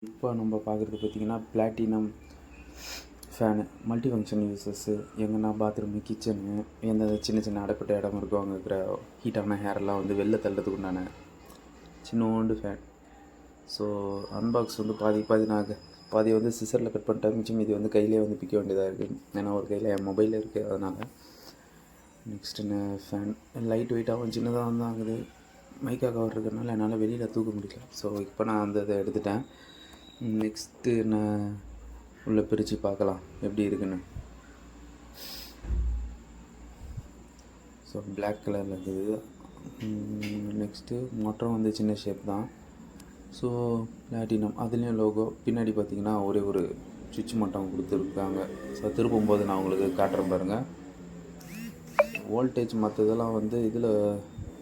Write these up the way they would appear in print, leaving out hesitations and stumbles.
இப்போ நம்ம பார்க்குறது பார்த்திங்கன்னா platinum fan multi function uses. எங்கன்னா பாத்ரூமு, கிச்சனு, எந்த சின்ன சின்ன அடைப்பட்ட இடம் இருக்கோ அங்கே இருக்கிற ஹீட்டான ஹேரெல்லாம் வந்து வெளில தள்ளுறதுக்கு உண்டான சின்னோண்டு ஃபேன். ஸோ அன்பாக்ஸ் வந்து பாதி வந்து சிசரில் கட் பண்ணிட்டேன், மிச்சம் இது வந்து கையிலே வந்து பிக்க வேண்டியதாக இருக்குது. ஏன்னா ஒரு கையில் என் மொபைலில் இருக்குது, அதனால். நெக்ஸ்ட் என்ன ஃபேன் லைட் வெயிட்டாகவும் சின்னதாக வந்து ஆகுது. மைக்கா கவர் இருக்கிறதுனால என்னால் வெளியில் தூக்க முடியல. ஸோ இப்போ நான் அந்த இதை எடுத்துட்டேன். நெக்ஸ்ட்டு நான் உள்ளே பிரித்து பார்க்கலாம் எப்படி இருக்குன்னு. ஸோ பிளாக் கலரில் இருக்குது. நெக்ஸ்ட்டு மோட்டரும் வந்து சின்ன ஷேப் தான். ஸோ பிளாட்டினம் அதுலேயும் லோகோ. பின்னாடி பார்த்திங்கன்னா ஒரே ஒரு சுவிட்ச் மட்டும் கொடுத்துருக்காங்க. ஸோ திருப்பும்போது நான் உங்களுக்கு காட்டுறேன் பாருங்கள். வோல்டேஜ் மற்றதெல்லாம் வந்து இதில்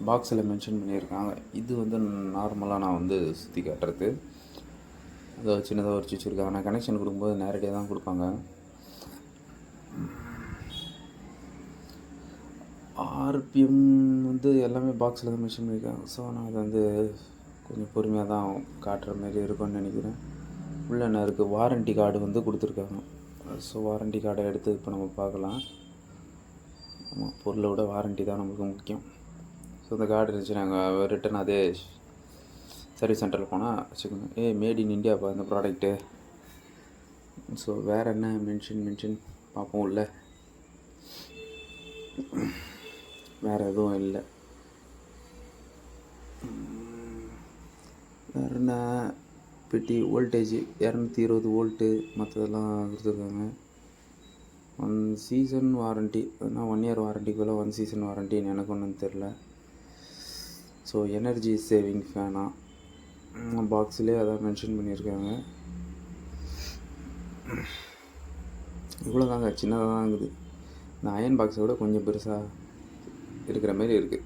பாக்ஸில் மென்ஷன் பண்ணியிருக்காங்க. இது வந்து நார்மலாக நான் வந்து சுற்றி காட்டுறது. அதை சின்னதாக ஒரு சுவிட்ச் இருக்காங்க. நான் கனெக்ஷன் கொடுக்கும்போது நேரடியாக தான் கொடுப்பாங்க. ஆர்பிஎம் வந்து எல்லாமே பாக்ஸில் தான் மென்ஷன் பண்ணியிருக்காங்க. ஸோ நான் அதை வந்து கொஞ்சம் பொறுமையாக தான் காட்டுற மாதிரி இருக்கும்னு நினைக்கிறேன். உள்ள என்ன இருக்குது, வாரண்ட்டி கார்டு வந்து கொடுத்துருக்காங்க. ஸோ வாரண்ட்டி கார்டை எடுத்து இப்போ நம்ம பார்க்கலாம். ஆமாம், பொருளை விட வாரண்ட்டி தான் நமக்கு முக்கியம். ஸோ இந்த கார்டு இருந்துச்சு, நாங்கள் ரிட்டன் அதே சர்வீஸ் சென்டரில் போனால் வச்சுக்கோங்க, மேட் இன் இண்டியாப்பா இந்த ப்ராடக்ட்டு. ஸோ வேறு என்ன மென்ஷன் பார்ப்போம். உள்ள வேறு எதுவும் இல்லை. வேறு என்ன பெட்டி வோல்டேஜ் 220 வோல்ட்டு, மற்றதெல்லாம் கொடுத்துருக்காங்க. 1 சீசன் வாரண்ட்டி, ஆனால் 1 இயர் வாரண்ட்டிக்குள்ளே 1 சீசன் வாரண்ட்டின்னு எனக்கு ஒன்றும் தெரில. ஸோ எனர்ஜி சேவிங் ஃபேனா பாக்ஸிலே அதான் மென்ஷன் பண்ணியிருக்காங்க. இவ்வளோ தாங்க, சின்னதாக தான் இருக்குது. இந்த அயன் பாக்ஸை விட கொஞ்சம் பெருசாக இருக்கிற மாதிரி இருக்குது.